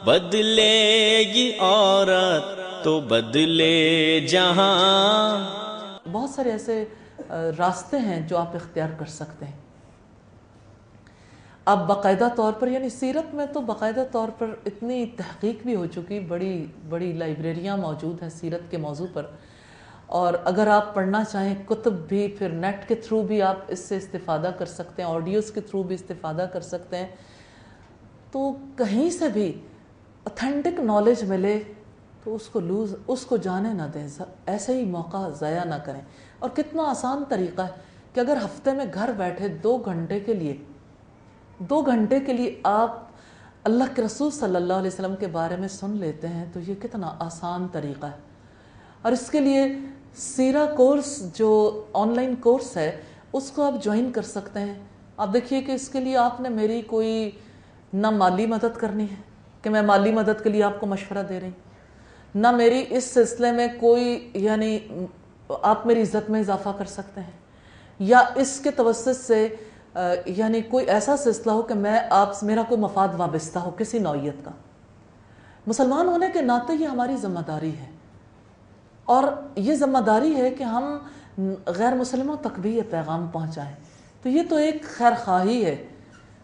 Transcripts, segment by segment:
بدلے گی عورت تو بدلے جہاں۔ بہت سارے ایسے راستے ہیں جو آپ اختیار کر سکتے ہیں۔ اب باقاعدہ طور پر یعنی سیرت میں تو باقاعدہ طور پر اتنی تحقیق بھی ہو چکی، بڑی بڑی لائبریریاں موجود ہیں سیرت کے موضوع پر، اور اگر آپ پڑھنا چاہیں کتب بھی، پھر نیٹ کے تھرو بھی آپ اس سے استفادہ کر سکتے ہیں، آڈیوز کے تھرو بھی استفادہ کر سکتے ہیں۔ تو کہیں سے بھی اتھینٹک نالج ملے تو اس کو جانے نہ دیں، ایسے ہی موقع ضائع نہ کریں۔ اور کتنا آسان طریقہ ہے کہ اگر ہفتے میں گھر بیٹھے 2 گھنٹے کے لیے آپ اللہ کے رسول صلی اللہ علیہ وسلم کے بارے میں سن لیتے ہیں تو یہ کتنا آسان طریقہ ہے۔ اور اس کے لیے سیرہ کورس جو آن لائن کورس ہے اس کو آپ جوائن کر سکتے ہیں۔ آپ دیکھیے کہ اس کے لیے آپ نے میری کوئی نہ مالی مدد کرنی ہے کہ میں مالی مدد کے لیے آپ کو مشورہ دے رہی ہوں، نہ میری اس سلسلے میں کوئی یعنی آپ میری عزت میں اضافہ کر سکتے ہیں، یا اس کے توسط سے یعنی کوئی ایسا سلسلہ ہو کہ میرا کوئی مفاد وابستہ ہو کسی نوعیت کا۔ مسلمان ہونے کے ناطے یہ ہماری ذمہ داری ہے، اور یہ ذمہ داری ہے کہ ہم غیر مسلموں تک بھی یہ پیغام پہنچائیں۔ تو یہ تو ایک خیر خواہی ہے،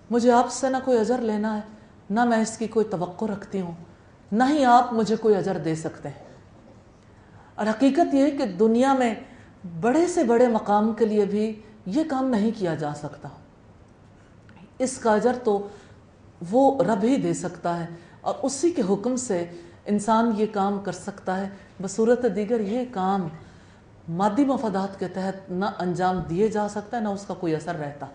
مجھے آپ سے نہ کوئی اجر لینا ہے، نہ میں اس کی کوئی توقع رکھتی ہوں، نہ ہی آپ مجھے کوئی اجر دے سکتے ہیں۔ اور حقیقت یہ ہے کہ دنیا میں بڑے سے بڑے مقام کے لیے بھی یہ کام نہیں کیا جا سکتا، اس کا اجر تو وہ رب ہی دے سکتا ہے، اور اسی کے حکم سے انسان یہ کام کر سکتا ہے۔ بصورت دیگر یہ کام مادی مفادات کے تحت نہ انجام دیے جا سکتا ہے، نہ اس کا کوئی اثر رہتا۔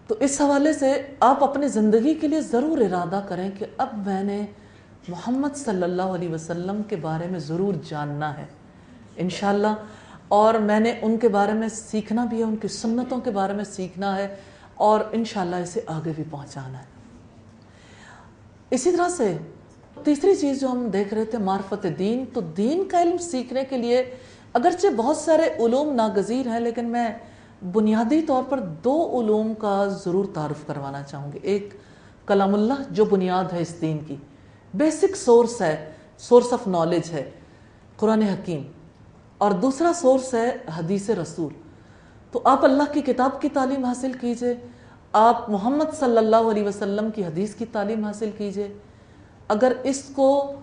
تو اس حوالے سے آپ اپنی زندگی کے لیے ضرور ارادہ کریں کہ اب میں نے محمد صلی اللہ علیہ وسلم کے بارے میں ضرور جاننا ہے انشاءاللہ، اور میں نے ان کے بارے میں سیکھنا بھی ہے، ان کی سنتوں کے بارے میں سیکھنا ہے، اور انشاءاللہ اسے آگے بھی پہنچانا ہے۔ اسی طرح سے تیسری چیز جو ہم دیکھ رہے تھے معرفت دین، تو دین کا علم سیکھنے کے لیے اگرچہ بہت سارے علوم ناگزیر ہیں، لیکن میں بنیادی طور پر 2 علوم کا ضرور تعارف کروانا چاہوں گی۔ ایک کلام اللہ جو بنیاد ہے اس دین کی، بیسک سورس ہے، سورس آف نالج ہے قرآن حکیم، اور دوسرا سورس ہے حدیث رسول۔ تو آپ اللہ کی کتاب کی تعلیم حاصل کیجئے، آپ محمد صلی اللہ علیہ وسلم کی حدیث کی تعلیم حاصل کیجئے۔ اگر اس کو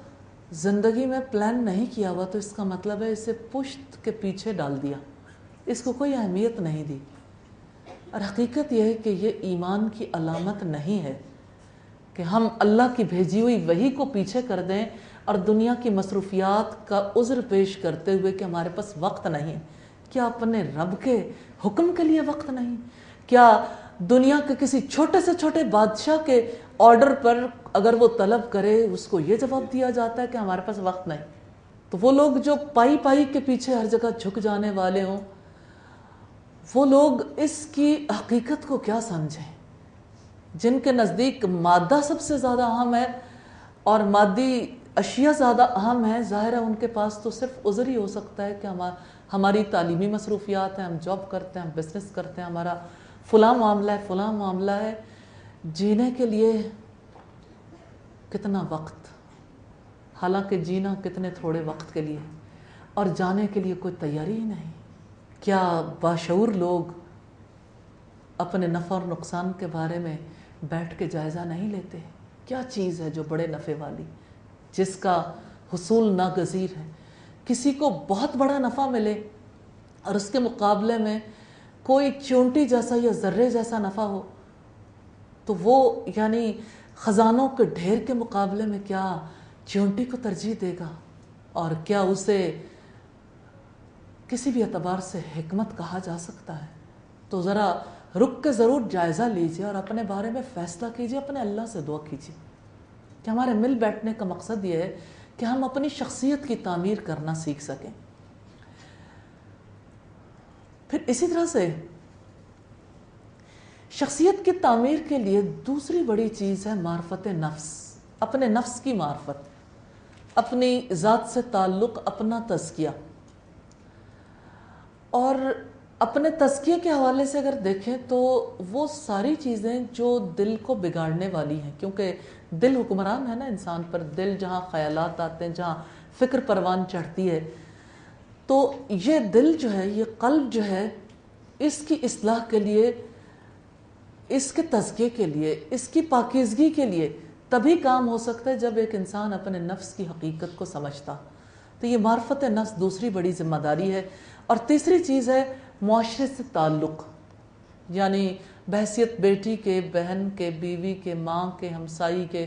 زندگی میں پلان نہیں کیا ہوا تو اس کا مطلب ہے اسے پشت کے پیچھے ڈال دیا، اس کو کوئی اہمیت نہیں دی۔ اور حقیقت یہ ہے کہ یہ ایمان کی علامت نہیں ہے کہ ہم اللہ کی بھیجی ہوئی وحی کو پیچھے کر دیں اور دنیا کی مصروفیات کا عذر پیش کرتے ہوئے کہ ہمارے پاس وقت نہیں۔ کیا اپنے رب کے حکم کے لیے وقت نہیں؟ کیا دنیا کے کسی چھوٹے سے چھوٹے بادشاہ کے آرڈر پر اگر وہ طلب کرے اس کو یہ جواب دیا جاتا ہے کہ ہمارے پاس وقت نہیں؟ تو وہ لوگ جو پائی کے پیچھے ہر جگہ جھک جانے والے ہوں، وہ لوگ اس کی حقیقت کو کیا سمجھیں؟ جن کے نزدیک مادہ سب سے زیادہ اہم ہے اور مادی اشیاء زیادہ اہم ہیں، ظاہر ہے ان کے پاس تو صرف عذر ہی ہو سکتا ہے کہ ہماری تعلیمی مصروفیات ہیں، ہم جاب کرتے ہیں، ہم بزنس کرتے ہیں، ہمارا فلاں معاملہ ہے۔ جینے کے لیے کتنا وقت، حالانکہ جینا کتنے تھوڑے وقت کے لیے، اور جانے کے لیے کوئی تیاری ہی نہیں۔ کیا باشعور لوگ اپنے نفع اور نقصان کے بارے میں بیٹھ کے جائزہ نہیں لیتے؟ کیا چیز ہے جو بڑے نفع والی، جس کا حصول ناگزیر ہے؟ کسی کو بہت بڑا نفع ملے اور اس کے مقابلے میں کوئی چونٹی جیسا یا ذرے جیسا نفع ہو، تو وہ یعنی خزانوں کے ڈھیر کے مقابلے میں کیا چونٹی کو ترجیح دے گا؟ اور کیا اسے کسی بھی اعتبار سے حکمت کہا جا سکتا ہے؟ تو ذرا رک کے ضرور جائزہ لیجئے اور اپنے بارے میں فیصلہ کیجئے، اپنے اللہ سے دعا کیجئے کہ ہمارے مل بیٹھنے کا مقصد یہ ہے کہ ہم اپنی شخصیت کی تعمیر کرنا سیکھ سکیں۔ پھر اسی طرح سے شخصیت کی تعمیر کے لیے دوسری بڑی چیز ہے معرفت نفس، اپنے نفس کی معرفت، اپنی ذات سے تعلق، اپنا تزکیہ۔ اور اپنے تزکیے کے حوالے سے اگر دیکھیں تو وہ ساری چیزیں جو دل کو بگاڑنے والی ہیں، کیونکہ دل حکمران ہے نا انسان پر، دل جہاں خیالات آتے ہیں، جہاں فکر پروان چڑھتی ہے، تو یہ دل جو ہے، یہ قلب جو ہے، اس کی اصلاح کے لیے، اس کے تزکیے کے لیے، اس کی پاکیزگی کے لیے تبھی کام ہو سکتا ہے جب ایک انسان اپنے نفس کی حقیقت کو سمجھتا. تو یہ معرفت نفس دوسری بڑی ذمہ داری ہے. اور تیسری چیز ہے معاشرے سے تعلق، یعنی بحیثیت بیٹی کے، بہن کے، بیوی کے، ماں کے، ہمسائی کے،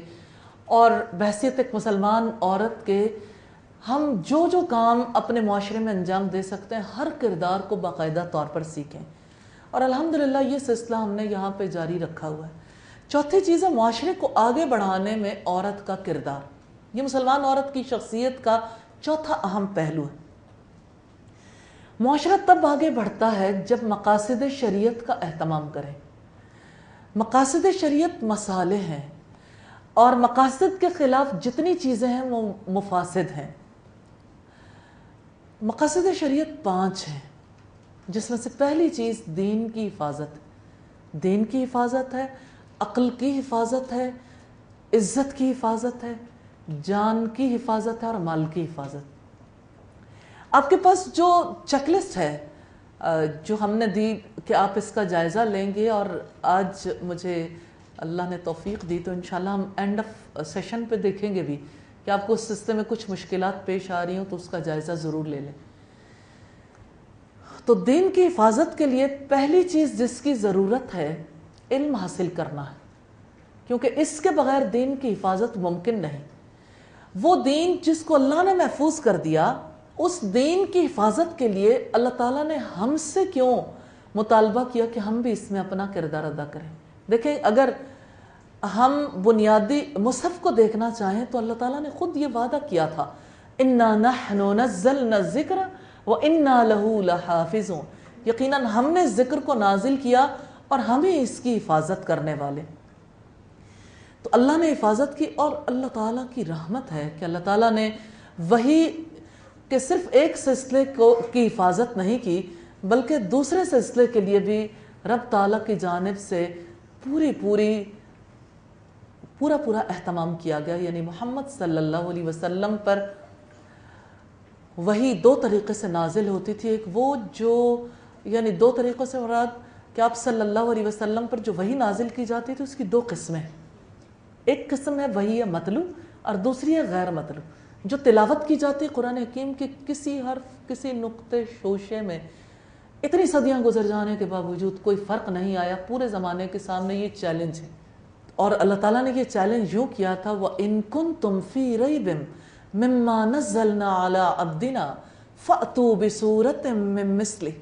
اور بحیثیت ایک مسلمان عورت کے، ہم جو جو کام اپنے معاشرے میں انجام دے سکتے ہیں ہر کردار کو باقاعدہ طور پر سیکھیں. اور الحمدللہ یہ سلسلہ ہم نے یہاں پہ جاری رکھا ہوا ہے. چوتھی چیز ہے معاشرے کو آگے بڑھانے میں عورت کا کردار. یہ مسلمان عورت کی شخصیت کا چوتھا اہم پہلو ہے. معاشرہ تب آگے بڑھتا ہے جب مقاصد شریعت کا اہتمام کرے. مقاصد شریعت مصالح ہیں، اور مقاصد کے خلاف جتنی چیزیں ہیں وہ مفاسد ہیں. مقاصد شریعت 5 ہیں، جس میں سے پہلی چیز دین کی حفاظت. دین کی حفاظت ہے، عقل کی حفاظت ہے، عزت کی حفاظت ہے، جان کی حفاظت ہے، اور مال کی حفاظت. آپ کے پاس جو چیک لسٹ ہے جو ہم نے دی کہ آپ اس کا جائزہ لیں گے، اور آج مجھے اللہ نے توفیق دی تو انشاءاللہ ہم اینڈ آف سیشن پہ دیکھیں گے بھی کہ آپ کو اس سلسلے میں کچھ مشکلات پیش آ رہی ہوں تو اس کا جائزہ ضرور لے لیں. تو دین کی حفاظت کے لیے پہلی چیز جس کی ضرورت ہے علم حاصل کرنا ہے، کیونکہ اس کے بغیر دین کی حفاظت ممکن نہیں. وہ دین جس کو اللہ نے محفوظ کر دیا، اس دین کی حفاظت کے لیے اللہ تعالیٰ نے ہم سے کیوں مطالبہ کیا کہ ہم بھی اس میں اپنا کردار ادا کریں. دیکھیں، اگر ہم بنیادی مصحف کو دیکھنا چاہیں تو اللہ تعالیٰ نے خود یہ وعدہ کیا تھا، اِنَّا نَحْنُ نَزَّلْنَا الذِّكْرَ وَإِنَّا لَهُ لَحَافِظُونَ. یقیناً ہم نے ذکر کو نازل کیا اور ہم ہی اس کی حفاظت کرنے والے. تو اللہ نے حفاظت کی، اور اللہ تعالیٰ کی رحمت ہے کہ اللہ تعالیٰ نے وہی کہ صرف ایک سلسلے کی حفاظت نہیں کی، بلکہ دوسرے سلسلے کے لیے بھی رب تعالیٰ کی جانب سے پورا اہتمام کیا گیا. یعنی محمد صلی اللہ علیہ وسلم پر وہی 2 طریقے سے نازل ہوتی تھی. ایک وہ جو یعنی 2 طریقوں سے مراد کہ آپ صلی اللہ علیہ وسلم پر جو وہی نازل کی جاتی تھی اس کی 2 قسمیں. ایک قسم ہے وحی متلو، اور دوسری ہے غیر متلو، جو تلاوت کی جاتی قرآن حکیم کے کسی حرف، کسی نقطے شوشے میں. اتنی صدیاں گزر جانے کے باوجود کوئی فرق نہیں آیا. پورے زمانے کے سامنے یہ چیلنج ہے، اور اللہ تعالیٰ نے یہ چیلنج یوں کیا تھا، وَإِن كُنتُمْ فِي رَيْبٍ مِّمَّا نَزَّلْنَا عَلَىٰ عَبْدِنَا فَأْتُوا بِسُورَةٍ مِّن مِّثْلِهِ.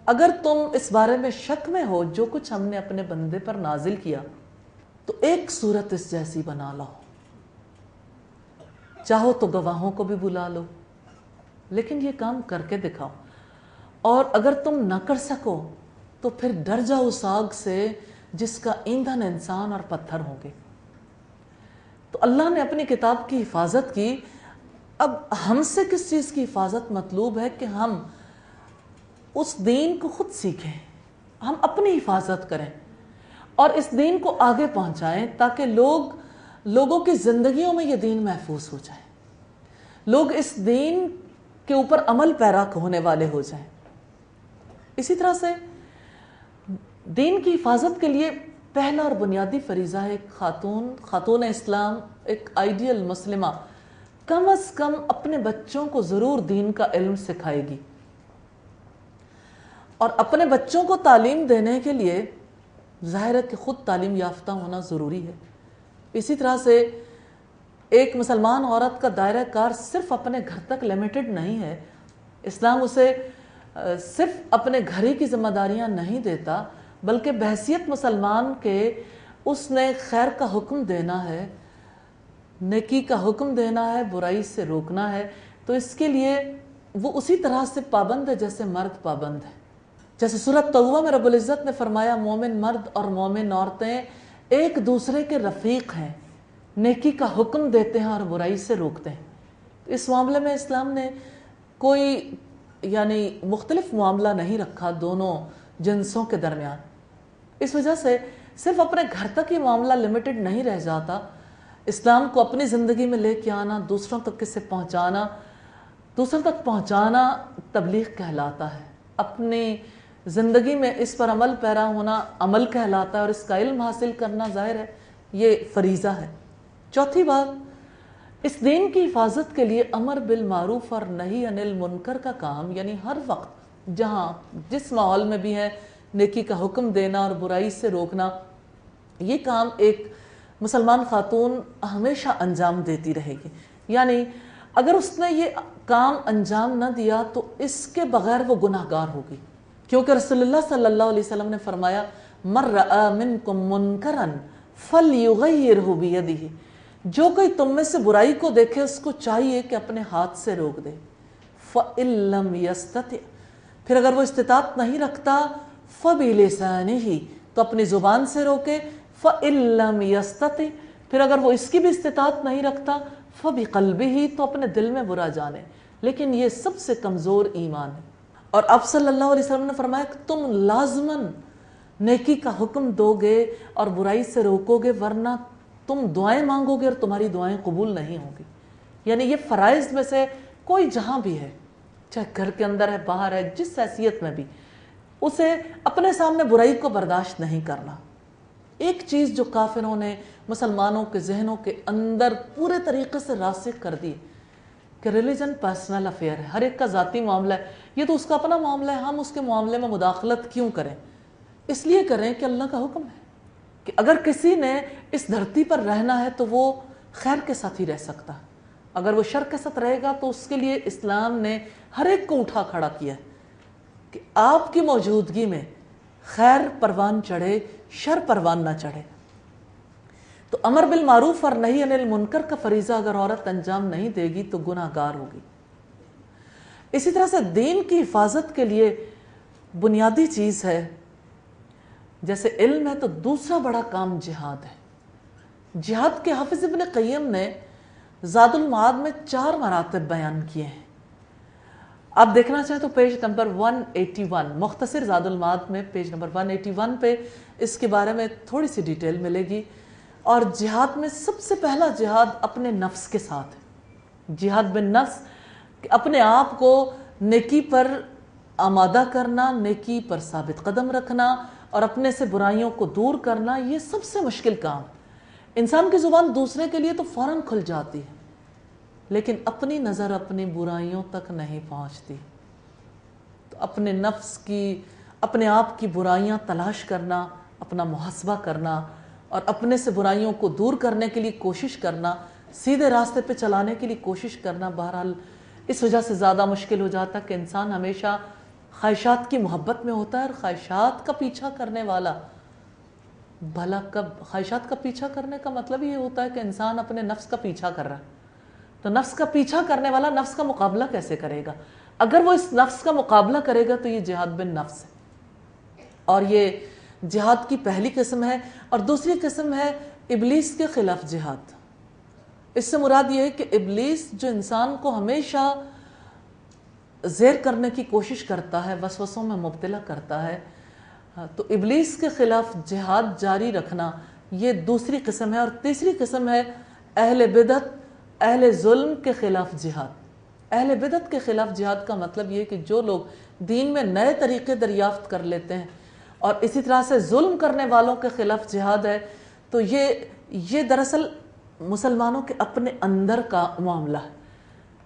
اگر تم اس بارے میں شک میں ہو جو کچھ ہم نے اپنے بندے پر نازل کیا تو ایک صورت اس جیسی بنا لاؤ. چاہو تو گواہوں کو بھی بلا لو، لیکن یہ کام کر کے دکھاؤ. اور اگر تم نہ کر سکو تو پھر ڈر جاؤ اس آگ سے جس کا ایندھن انسان اور پتھر ہوں گے. تو اللہ نے اپنی کتاب کی حفاظت کی. اب ہم سے کس چیز کی حفاظت مطلوب ہے کہ ہم اس دین کو خود سیکھیں، ہم اپنی حفاظت کریں اور اس دین کو آگے پہنچائیں، تاکہ لوگوں کی زندگیوں میں یہ دین محفوظ ہو جائے، لوگ اس دین کے اوپر عمل پیرا ہونے والے ہو جائیں. اسی طرح سے دین کی حفاظت کے لیے پہلا اور بنیادی فریضہ ہے خاتون اسلام، ایک آئیڈیل مسلمہ کم از کم اپنے بچوں کو ضرور دین کا علم سکھائے گی. اور اپنے بچوں کو تعلیم دینے کے لیے ظاہر ہے کہ خود تعلیم یافتہ ہونا ضروری ہے. اسی طرح سے ایک مسلمان عورت کا دائرہ کار صرف اپنے گھر تک لیمیٹڈ نہیں ہے. اسلام اسے صرف اپنے گھر ہی کی ذمہ داریاں نہیں دیتا، بلکہ بحیثیت مسلمان کے اس نے خیر کا حکم دینا ہے، نیکی کا حکم دینا ہے، برائی سے روکنا ہے. تو اس کے لیے وہ اسی طرح سے پابند ہے جیسے مرد پابند ہے. جیسے سورۃ توبہ میں رب العزت نے فرمایا، مومن مرد اور مومن عورتیں ایک دوسرے کے رفیق ہیں، نیکی کا حکم دیتے ہیں اور برائی سے روکتے ہیں. اس معاملے میں اسلام نے کوئی یعنی مختلف معاملہ نہیں رکھا دونوں جنسوں کے درمیان. اس وجہ سے صرف اپنے گھر تک ہی معاملہ لمیٹڈ نہیں رہ جاتا، اسلام کو اپنی زندگی میں لے کے آنا، دوسروں تک اسے پہنچانا، دوسروں تک پہنچانا تبلیغ کہلاتا ہے۔ اپنی زندگی میں اس پر عمل پیرا ہونا عمل کہلاتا ہے، اور اس کا علم حاصل کرنا ظاہر ہے یہ فریضہ ہے۔ چوتھی بات، اس دین کی حفاظت کے لیے امر بالمعروف اور نہی عن المنکر کا کام، یعنی ہر وقت جہاں جس ماحول میں بھی ہے نیکی کا حکم دینا اور برائی سے روکنا، یہ کام ایک مسلمان خاتون ہمیشہ انجام دیتی رہے گی۔ یعنی اگر اس نے یہ کام انجام نہ دیا تو اس کے بغیر وہ گناہ گار ہوگی، کیونکہ رسول اللہ صلی اللہ علیہ وسلم نے فرمایا من رأى منکم منکرا فلیغیرہ بیدہ، جو کوئی تم میں سے برائی کو دیکھے اس کو چاہیے کہ اپنے ہاتھ سے روک دے۔ فإن لم یستطع، پھر اگر وہ استطاعت نہیں رکھتا، فبلسانہ، تو اپنی زبان سے روکے۔ فإن لم یستطع، پھر اگر وہ اس کی بھی استطاعت نہیں رکھتا، فبقلبہ، تو اپنے دل میں برا جانے۔ لیکن یہ سب سے کمزور ایمان ہے، اور اب صلی اللہ علیہ وسلم نے فرمایا کہ تم لازماً نیکی کا حکم دو گے اور برائی سے روکو گے، ورنہ تم دعائیں مانگو گے اور تمہاری دعائیں قبول نہیں ہوں گی۔ یعنی یہ فرائض میں سے کوئی جہاں بھی ہے، چاہے گھر کے اندر ہے، باہر ہے، جس حیثیت میں بھی، اسے اپنے سامنے برائی کو برداشت نہیں کرنا۔ ایک چیز جو کافروں نے مسلمانوں کے ذہنوں کے اندر پورے طریقے سے راسخ کر دی کہ ریلیجن پرسنل افیئر ہے، ہر ایک کا ذاتی معاملہ ہے، یہ تو اس کا اپنا معاملہ ہے، ہم اس کے معاملے میں مداخلت کیوں کریں؟ اس لیے کریں کہ اللہ کا حکم ہے کہ اگر کسی نے اس دھرتی پر رہنا ہے تو وہ خیر کے ساتھ ہی رہ سکتا ہے، اگر وہ شر کے ساتھ رہے گا تو اس کے لیے اسلام نے ہر ایک کو اٹھا کھڑا کیا ہے کہ آپ کی موجودگی میں خیر پروان چڑھے، شر پروان نہ چڑھے۔ تو امر بالمعروف اور نہی عن المنکر کا فریضہ اگر عورت انجام نہیں دے گی تو گناہ گار ہوگی۔ اسی طرح سے دین کی حفاظت کے لیے بنیادی چیز ہے، جیسے علم ہے تو دوسرا بڑا کام جہاد ہے۔ جہاد کے حافظ ابن قیم نے زاد المعاد میں 4 مراتب بیان کیے ہیں۔ آپ دیکھنا چاہیں تو پیج نمبر 181، مختصر زاد المعاد میں پیج نمبر 181 پہ اس کے بارے میں تھوڑی سی ڈیٹیل ملے گی۔ اور جہاد میں سب سے پہلا جہاد اپنے نفس کے ساتھ ہے، جہاد بالنفس، اپنے آپ کو نیکی پر آمادہ کرنا، نیکی پر ثابت قدم رکھنا اور اپنے سے برائیوں کو دور کرنا، یہ سب سے مشکل کام۔ انسان کی زبان دوسرے کے لیے تو فوراً کھل جاتی ہے، لیکن اپنی نظر اپنی برائیوں تک نہیں پہنچتی۔ تو اپنے نفس کی، اپنے آپ کی برائیاں تلاش کرنا، اپنا محاسبہ کرنا اور اپنے سے برائیوں کو دور کرنے کے لیے کوشش کرنا، سیدھے راستے پہ چلانے کے لیے کوشش کرنا، بہرحال اس وجہ سے زیادہ مشکل ہو جاتا کہ انسان ہمیشہ خواہشات کی محبت میں ہوتا ہے، اور خواہشات کا پیچھا کرنے والا بھلا کب؟ خواہشات کا پیچھا کرنے کا مطلب یہ ہوتا ہے کہ انسان اپنے نفس کا پیچھا کر رہا ہے، تو نفس کا پیچھا کرنے والا نفس کا مقابلہ کیسے کرے گا؟ اگر وہ اس نفس کا مقابلہ کرے گا تو یہ جہاد بالنفس ہے، اور یہ جہاد کی پہلی قسم ہے۔ اور دوسری قسم ہے ابلیس کے خلاف جہاد۔ اس سے مراد یہ ہے کہ ابلیس جو انسان کو ہمیشہ زیر کرنے کی کوشش کرتا ہے، وسوسوں میں مبتلا کرتا ہے، تو ابلیس کے خلاف جہاد جاری رکھنا یہ دوسری قسم ہے۔ اور تیسری قسم ہے اہل بدعت، اہل ظلم کے خلاف جہاد۔ اہل بدعت کے خلاف جہاد کا مطلب یہ کہ جو لوگ دین میں نئے طریقے دریافت کر لیتے ہیں، اور اسی طرح سے ظلم کرنے والوں کے خلاف جہاد ہے، تو یہ دراصل مسلمانوں کے اپنے اندر کا معاملہ ہے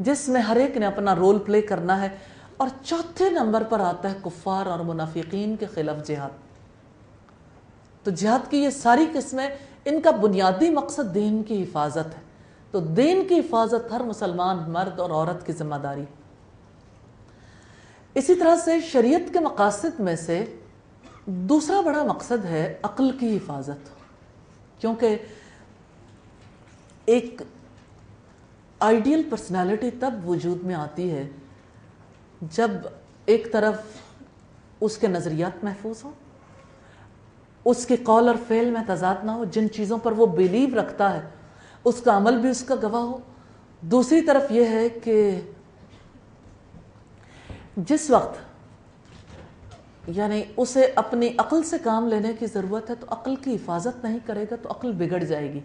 جس میں ہر ایک نے اپنا رول پلے کرنا ہے۔ اور چوتھے نمبر پر آتا ہے کفار اور منافقین کے خلاف جہاد۔ تو جہاد کی یہ ساری قسمیں، ان کا بنیادی مقصد دین کی حفاظت ہے۔ تو دین کی حفاظت ہر مسلمان مرد اور عورت کی ذمہ داری۔ اسی طرح سے شریعت کے مقاصد میں سے دوسرا بڑا مقصد ہے عقل کی حفاظت، کیونکہ ایک آئیڈیل پرسنالٹی تب وجود میں آتی ہے جب ایک طرف اس کے نظریات محفوظ ہوں، اس کے قول اور فعل میں تضاد نہ ہو، جن چیزوں پر وہ بیلیو رکھتا ہے اس کا عمل بھی اس کا گواہ ہو۔ دوسری طرف یہ ہے کہ جس وقت یعنی اسے اپنی عقل سے کام لینے کی ضرورت ہے تو عقل کی حفاظت نہیں کرے گا تو عقل بگڑ جائے گی۔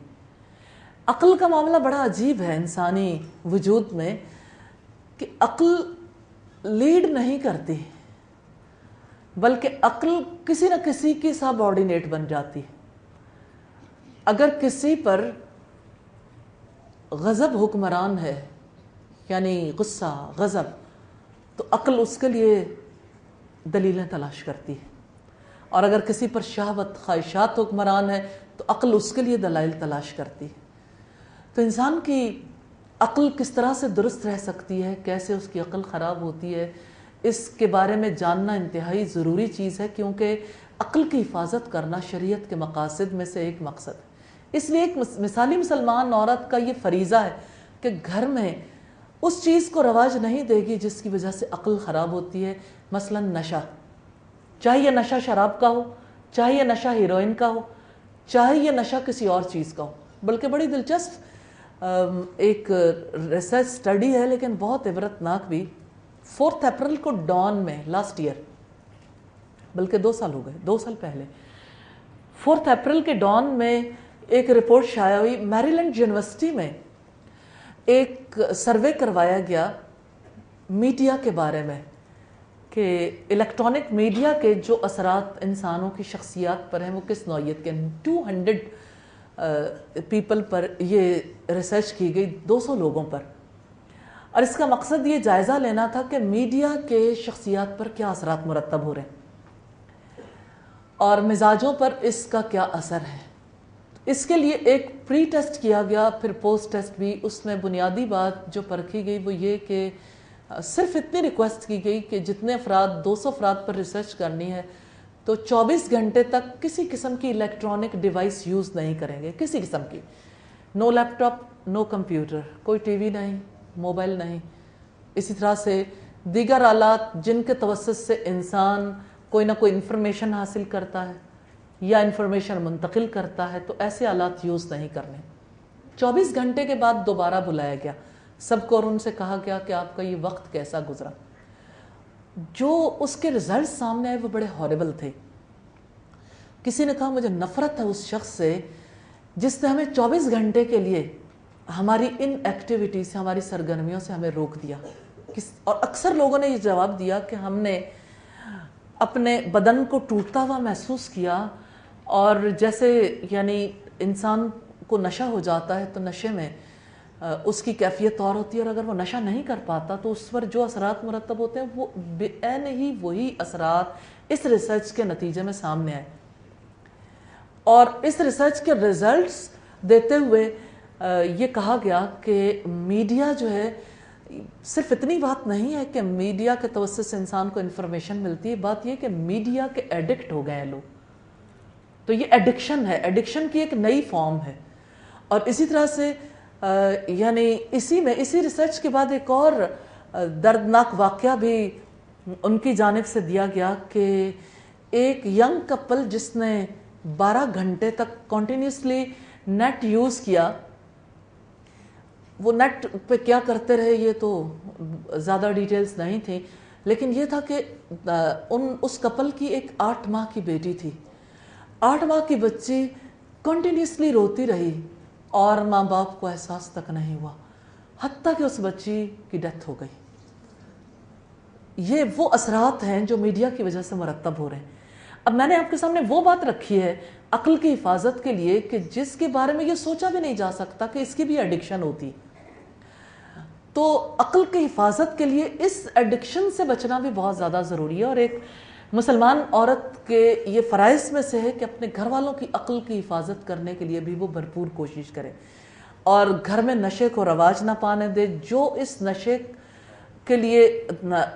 عقل کا معاملہ بڑا عجیب ہے انسانی وجود میں کہ عقل لیڈ نہیں کرتی بلکہ عقل کسی نہ کسی کی سب آرڈینیٹ بن جاتی ہے۔ اگر کسی پر غضب حکمران ہے یعنی غصہ غضب تو عقل اس کے لیے دلیلیں تلاش کرتی ہے، اور اگر کسی پر شہوت خواہشات حکمران ہے تو عقل اس کے لیے دلائل تلاش کرتی ہے۔ تو انسان کی عقل کس طرح سے درست رہ سکتی ہے، کیسے اس کی عقل خراب ہوتی ہے، اس کے بارے میں جاننا انتہائی ضروری چیز ہے، کیونکہ عقل کی حفاظت کرنا شریعت کے مقاصد میں سے ایک مقصد ہے۔ اس لیے ایک مثالی مسلمان عورت کا یہ فریضہ ہے کہ گھر میں اس چیز کو رواج نہیں دے گی جس کی وجہ سے عقل خراب ہوتی ہے، مثلا نشہ، چاہے یہ نشہ شراب کا ہو، چاہے یہ نشہ ہیروئن کا ہو، چاہے یہ نشہ کسی اور چیز کا ہو۔ بلکہ بڑی دلچسپ ایک ریسرچ سٹڈی ہے لیکن بہت عبرتناک بھی، 4 اپریل کو ڈان میں لاسٹ ایئر، بلکہ 2 سال ہو گئے، 2 سال پہلے 4 اپریل کے ڈان میں ایک رپورٹ شائع ہوئی۔ میریلینڈ یونیورسٹی میں ایک سروے کروایا گیا میڈیا کے بارے میں کہ الیکٹرانک میڈیا کے جو اثرات انسانوں کی شخصیات پر ہیں وہ کس نوعیت کے ہیں۔ 200 پیپل پر یہ ریسرچ کی گئی، 200 لوگوں پر، اور اس کا مقصد یہ جائزہ لینا تھا کہ میڈیا کے شخصیات پر کیا اثرات مرتب ہو رہے ہیں اور مزاجوں پر اس کا کیا اثر ہے۔ اس کے لیے ایک پری ٹیسٹ کیا گیا، پھر پوسٹ ٹیسٹ بھی۔ اس میں بنیادی بات جو پرکھی گئی وہ یہ کہ صرف اتنی ریکویسٹ کی گئی کہ جتنے افراد 200 افراد پر ریسرچ کرنی ہے تو 24 گھنٹے تک کسی قسم کی الیکٹرانک ڈیوائس یوز نہیں کریں گے، کسی قسم کی، نو لیپ ٹاپ، نو کمپیوٹر، کوئی ٹی وی نہیں، موبائل نہیں، اسی طرح سے دیگر آلات جن کے توسط سے انسان کوئی نہ کوئی انفارمیشن حاصل کرتا ہے یا انفارمیشن منتقل کرتا ہے، تو ایسے آلات یوز نہیں کرنے۔ 24 گھنٹے کے بعد دوبارہ بلایا گیا سب کو اور ان سے کہا گیا کہ آپ کا یہ وقت کیسا گزرا۔ جو اس کے رزلٹ سامنے آئے وہ بڑے ہاربل تھے۔ کسی نے کہا مجھے نفرت ہے اس شخص سے جس نے ہمیں 24 گھنٹے کے لیے ہماری ان ایکٹیویٹی سے، ہماری سرگرمیوں سے ہمیں روک دیا۔ اور اکثر لوگوں نے یہ جواب دیا کہ ہم نے اپنے بدن کو ٹوٹتا ہوا محسوس کیا، اور جیسے یعنی انسان کو نشہ ہو جاتا ہے تو نشے میں اس کی کیفیت اور ہوتی ہے، اور اگر وہ نشہ نہیں کر پاتا تو اس پر جو اثرات مرتب ہوتے ہیں وہ بعین ہی وہی اثرات اس ریسرچ کے نتیجے میں سامنے آئے۔ اور اس ریسرچ کے ریزلٹس دیتے ہوئے یہ کہا گیا کہ میڈیا جو ہے، صرف اتنی بات نہیں ہے کہ میڈیا کے توسط سے انسان کو انفارمیشن ملتی ہے، بات یہ کہ میڈیا کے ایڈکٹ ہو گئے ہیں لوگ۔ تو یہ ایڈکشن ہے، ایڈکشن کی ایک نئی فارم ہے۔ اور اسی طرح سے یعنی اسی ریسرچ کے بعد ایک اور دردناک واقعہ بھی ان کی جانب سے دیا گیا کہ ایک ینگ کپل جس نے 12 گھنٹے تک کنٹینیوسلی نیٹ یوز کیا، وہ نیٹ پہ کیا کرتے رہے یہ تو زیادہ ڈیٹیلز نہیں تھی، لیکن یہ تھا کہ اس کپل کی ایک 8 ماہ کی بیٹی تھی۔ 8 ماہ کی بچی کنٹینیوسلی روتی رہی اور ماں باپ کو احساس تک نہیں ہوا، حتیٰ کہ اس بچی کی ڈیتھ ہو گئی۔ یہ وہ اثرات ہیں جو میڈیا کی وجہ سے مرتب ہو رہے ہیں۔ اب میں نے آپ کے سامنے وہ بات رکھی ہے عقل کی حفاظت کے لیے کہ جس کے بارے میں یہ سوچا بھی نہیں جا سکتا کہ اس کی بھی ایڈکشن ہوتی۔ تو عقل کی حفاظت کے لیے اس ایڈکشن سے بچنا بھی بہت زیادہ ضروری ہے، اور ایک مسلمان عورت کے یہ فرائض میں سے ہے کہ اپنے گھر والوں کی عقل کی حفاظت کرنے کے لیے بھی وہ بھرپور کوشش کرے، اور گھر میں نشے کو رواج نہ پانے دے۔ جو اس نشے کے لیے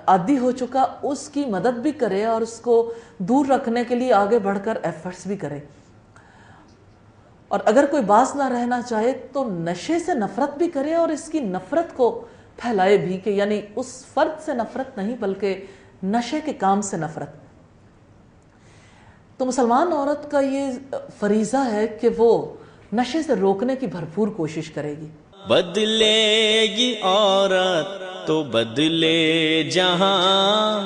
عادی ہو چکا اس کی مدد بھی کرے اور اس کو دور رکھنے کے لیے آگے بڑھ کر ایفرٹس بھی کرے، اور اگر کوئی باز نہ رہنا چاہے تو نشے سے نفرت بھی کرے اور اس کی نفرت کو پھیلائے بھی، کہ یعنی اس فرد سے نفرت نہیں بلکہ نشے کے کام سے نفرت۔ تو مسلمان عورت کا یہ فریضہ ہے کہ وہ نشے سے روکنے کی بھرپور کوشش کرے گی۔ بدلے گی عورت تو بدلے جہاں،